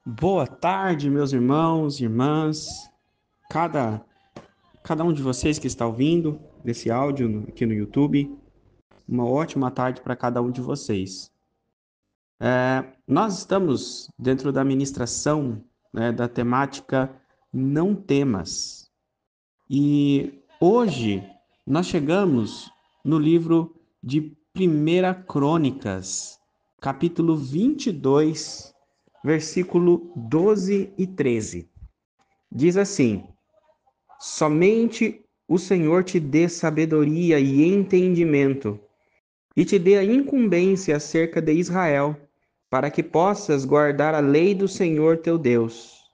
Boa tarde, meus irmãos e irmãs, cada, cada um de vocês que está ouvindo desse áudio aqui no YouTube. Uma ótima tarde para cada um de vocês. Nós estamos dentro da ministração, né, da temática Não Temas. E hoje nós chegamos no livro de 1 Crônicas, capítulo 22, versículo 12 e 13. Diz assim: somente o Senhor te dê sabedoria e entendimento, e te dê a incumbência acerca de Israel, para que possas guardar a lei do Senhor teu Deus.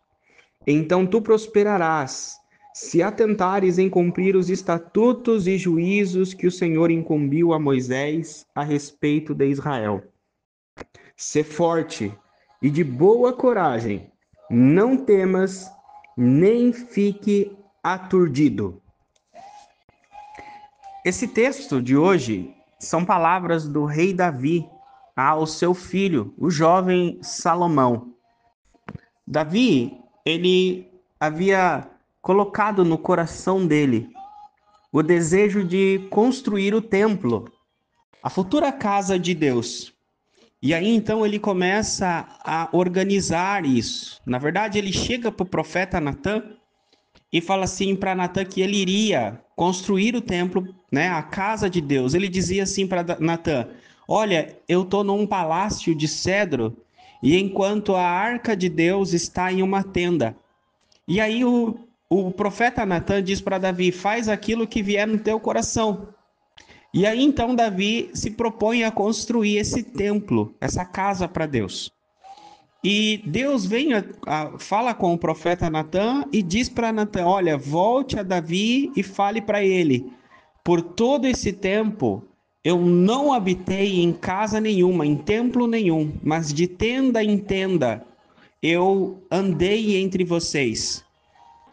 Então tu prosperarás, se atentares em cumprir os estatutos e juízos que o Senhor incumbiu a Moisés a respeito de Israel. Sê forte e de boa coragem, não temas, nem fique aturdido. Esse texto de hoje são palavras do rei Davi ao seu filho, o jovem Salomão. Davi, ele havia colocado no coração dele o desejo de construir o templo, a futura casa de Deus. E aí então ele começa a organizar isso. Na verdade, ele chega para o profeta Natã e fala assim para Natã que ele iria construir o templo, né, a casa de Deus. Ele dizia assim para Natã: olha, eu estou num palácio de cedro e enquanto a arca de Deus está em uma tenda. E aí o profeta Natã diz para Davi: faz aquilo que vier no teu coração. E aí então Davi se propõe a construir esse templo, essa casa para Deus. E Deus fala com o profeta Natã e diz para Natã: olha, volte a Davi e fale para ele: por todo esse tempo eu não habitei em casa nenhuma, em templo nenhum, mas de tenda em tenda eu andei entre vocês.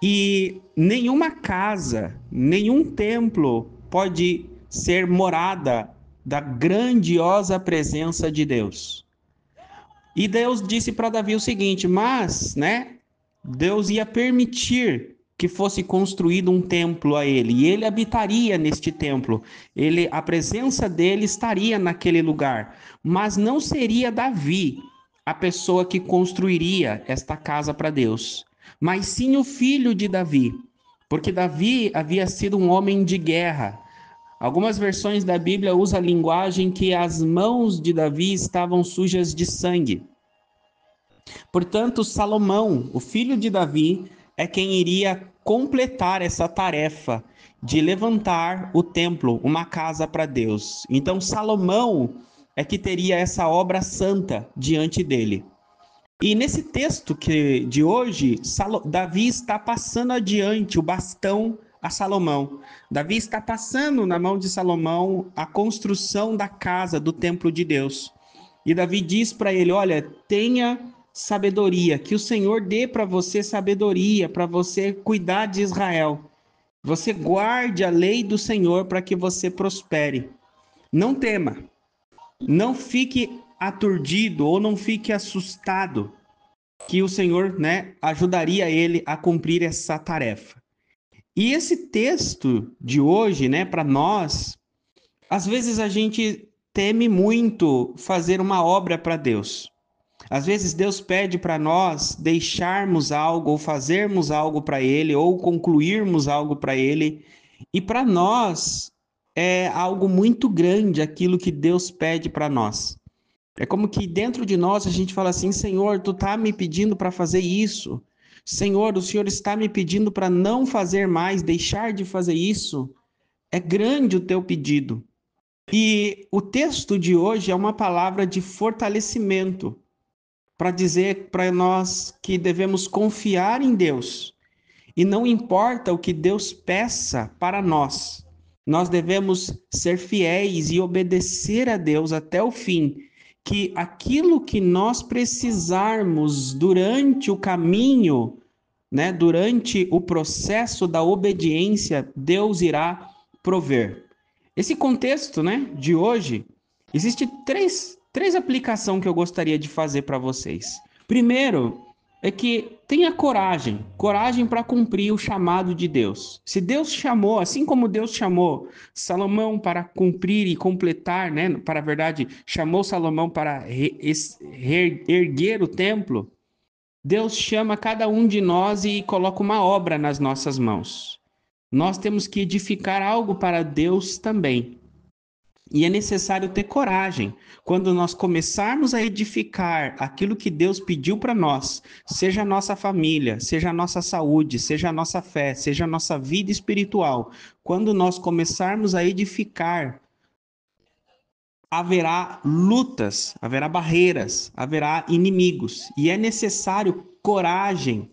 E nenhuma casa, nenhum templo pode ser morada da grandiosa presença de Deus. E Deus disse para Davi o seguinte: mas, né, Deus ia permitir que fosse construído um templo a ele, e ele habitaria neste templo. A presença dele estaria naquele lugar, mas não seria Davi a pessoa que construiria esta casa para Deus, mas sim o filho de Davi, porque Davi havia sido um homem de guerra. Algumas versões da Bíblia usam a linguagem que as mãos de Davi estavam sujas de sangue. Portanto, Salomão, o filho de Davi, é quem iria completar essa tarefa de levantar o templo, uma casa para Deus. Então, Salomão é que teria essa obra santa diante dele. E nesse texto de hoje, Davi está passando adiante o bastão a Salomão. Davi está passando na mão de Salomão a construção da casa, do templo de Deus. E Davi diz para ele: olha, tenha sabedoria, que o Senhor dê para você sabedoria, para você cuidar de Israel. Você guarde a lei do Senhor para que você prospere. Não tema, não fique aturdido ou não fique assustado, que o Senhor, né, ajudaria ele a cumprir essa tarefa. E esse texto de hoje, né, para nós, às vezes a gente teme muito fazer uma obra para Deus. Às vezes Deus pede para nós deixarmos algo, ou fazermos algo para Ele, ou concluirmos algo para Ele. E para nós é algo muito grande aquilo que Deus pede para nós. É como que dentro de nós a gente fala assim: Senhor, tu está me pedindo para fazer isso. Senhor, o Senhor está me pedindo para não fazer mais, deixar de fazer isso. É grande o teu pedido. E o texto de hoje é uma palavra de fortalecimento para dizer para nós que devemos confiar em Deus. E não importa o que Deus peça para nós, nós devemos ser fiéis e obedecer a Deus até o fim, que aquilo que nós precisarmos durante o caminho, né, durante o processo da obediência, Deus irá prover. Esse contexto, né, de hoje, existe três aplicações que eu gostaria de fazer para vocês. Primeiro, é que tenha coragem, coragem para cumprir o chamado de Deus. Se Deus chamou, assim como Deus chamou Salomão para cumprir e completar, né, para a verdade, chamou Salomão para erguer o templo, Deus chama cada um de nós e coloca uma obra nas nossas mãos. Nós temos que edificar algo para Deus também. E é necessário ter coragem. Quando nós começarmos a edificar aquilo que Deus pediu para nós, seja a nossa família, seja a nossa saúde, seja a nossa fé, seja a nossa vida espiritual, quando nós começarmos a edificar, haverá lutas, haverá barreiras, haverá inimigos. E é necessário coragem,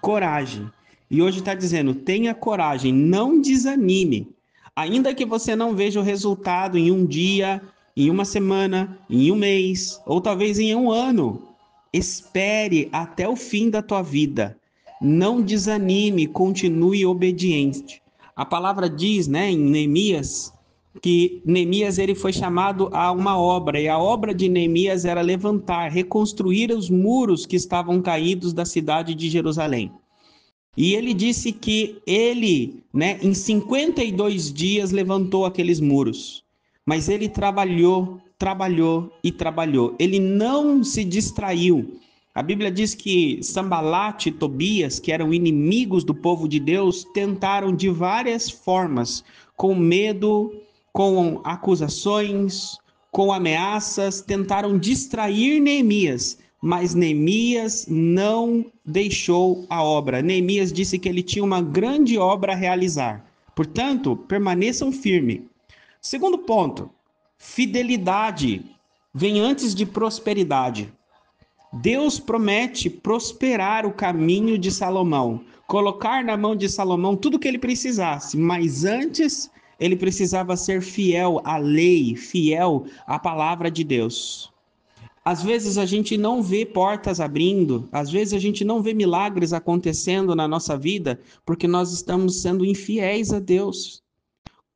coragem. E hoje está dizendo, tenha coragem, não desanime. Ainda que você não veja o resultado em um dia, em uma semana, em um mês, ou talvez em um ano, espere até o fim da tua vida. Não desanime, continue obediente. A palavra diz, né, em Neemias, que Neemias ele foi chamado a uma obra, e a obra de Neemias era levantar, reconstruir os muros que estavam caídos da cidade de Jerusalém. E ele disse que ele, né, em 52 dias levantou aqueles muros. Mas ele trabalhou, trabalhou e trabalhou. Ele não se distraiu. A Bíblia diz que Sambalate e Tobias, que eram inimigos do povo de Deus, tentaram de várias formas, com medo, com acusações, com ameaças, tentaram distrair Neemias, mas Neemias não deixou a obra. Neemias disse que ele tinha uma grande obra a realizar. Portanto, permaneçam firmes. Segundo ponto, fidelidade vem antes de prosperidade. Deus promete prosperar o caminho de Salomão, colocar na mão de Salomão tudo o que ele precisasse, mas antes ele precisava ser fiel à lei, fiel à palavra de Deus. Às vezes a gente não vê portas abrindo, às vezes a gente não vê milagres acontecendo na nossa vida, porque nós estamos sendo infiéis a Deus.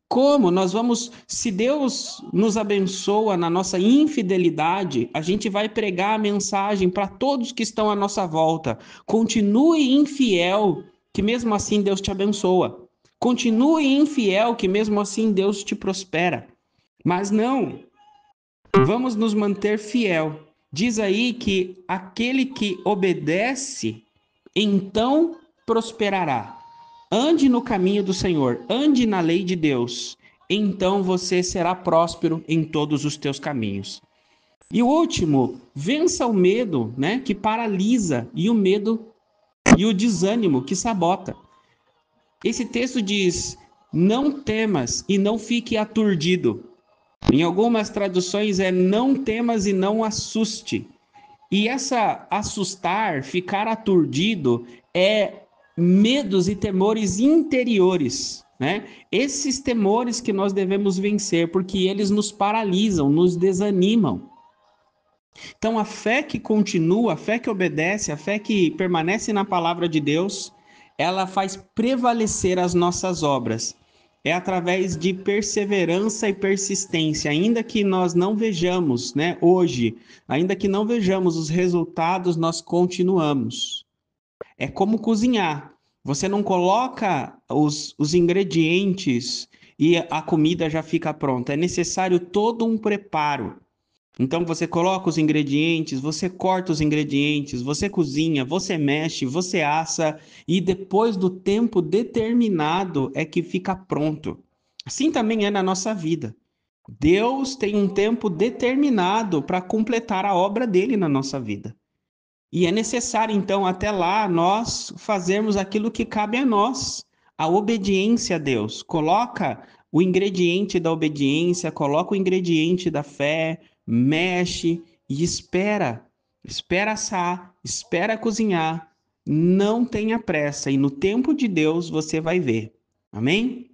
Como nós vamos, se Deus nos abençoa na nossa infidelidade, a gente vai pregar a mensagem para todos que estão à nossa volta. Continue infiel, que mesmo assim Deus te abençoa. Continue infiel, que mesmo assim Deus te prospera. Mas não, vamos nos manter fiel. Diz aí que aquele que obedece, então prosperará. Ande no caminho do Senhor, ande na lei de Deus, então você será próspero em todos os teus caminhos. E o último, vença o medo, né, que paralisa, e o medo e o desânimo que sabota. Esse texto diz: não temas e não fique aturdido. Em algumas traduções é não temas e não assuste. E essa assustar, ficar aturdido, é medos e temores interiores, né? Esses temores que nós devemos vencer, porque eles nos paralisam, nos desanimam. Então, a fé que continua, a fé que obedece, a fé que permanece na palavra de Deus, ela faz prevalecer as nossas obras. É através de perseverança e persistência, ainda que nós não vejamos, né, hoje, ainda que não vejamos os resultados, nós continuamos. É como cozinhar. Você não coloca os ingredientes e a comida já fica pronta. É necessário todo um preparo. Então você coloca os ingredientes, você corta os ingredientes, você cozinha, você mexe, você assa e depois do tempo determinado é que fica pronto. Assim também é na nossa vida. Deus tem um tempo determinado para completar a obra dele na nossa vida. E é necessário então até lá nós fazermos aquilo que cabe a nós, a obediência a Deus. Coloca o ingrediente da obediência, coloca o ingrediente da fé, mexe e espera. Espera assar, espera cozinhar. Não tenha pressa e no tempo de Deus você vai ver. Amém?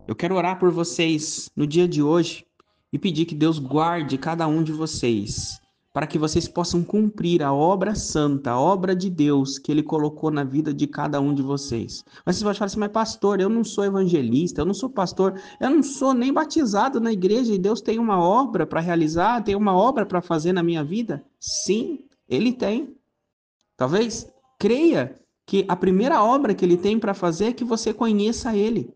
Eu quero orar por vocês no dia de hoje e pedir que Deus guarde cada um de vocês, para que vocês possam cumprir a obra santa, a obra de Deus que Ele colocou na vida de cada um de vocês. Mas vocês vão achar assim, mas pastor, eu não sou evangelista, eu não sou pastor, eu não sou nem batizado na igreja e Deus tem uma obra para realizar, tem uma obra para fazer na minha vida? Sim, Ele tem. Talvez Creia que a primeira obra que ele tem para fazer é que você conheça ele,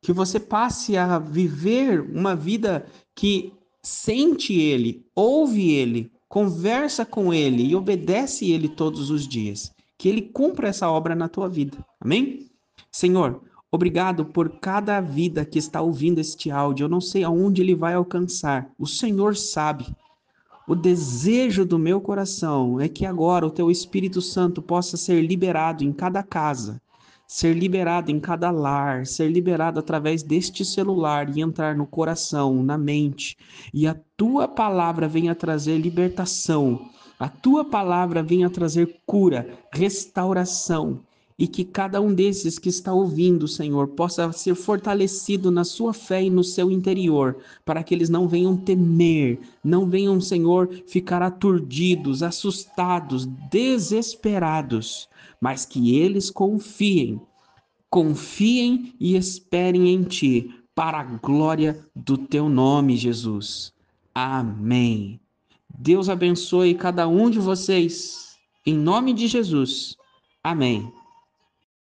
que você passe a viver uma vida que sente ele, ouve ele, conversa com ele e obedece ele todos os dias. Que ele cumpra essa obra na tua vida. Amém? Senhor, obrigado por cada vida que está ouvindo este áudio. Eu não sei aonde ele vai alcançar. O Senhor sabe. O desejo do meu coração é que agora o teu Espírito Santo possa ser liberado em cada casa, ser liberado em cada lar, ser liberado através deste celular e entrar no coração, na mente, e a tua palavra venha trazer libertação, a tua palavra venha trazer cura, restauração, e que cada um desses que está ouvindo, Senhor, possa ser fortalecido na sua fé e no seu interior, para que eles não venham temer, não venham, Senhor, ficar aturdidos, assustados, desesperados, mas que eles confiem e esperem em Ti, para a glória do Teu nome, Jesus. Amém. Deus abençoe cada um de vocês, em nome de Jesus. Amém.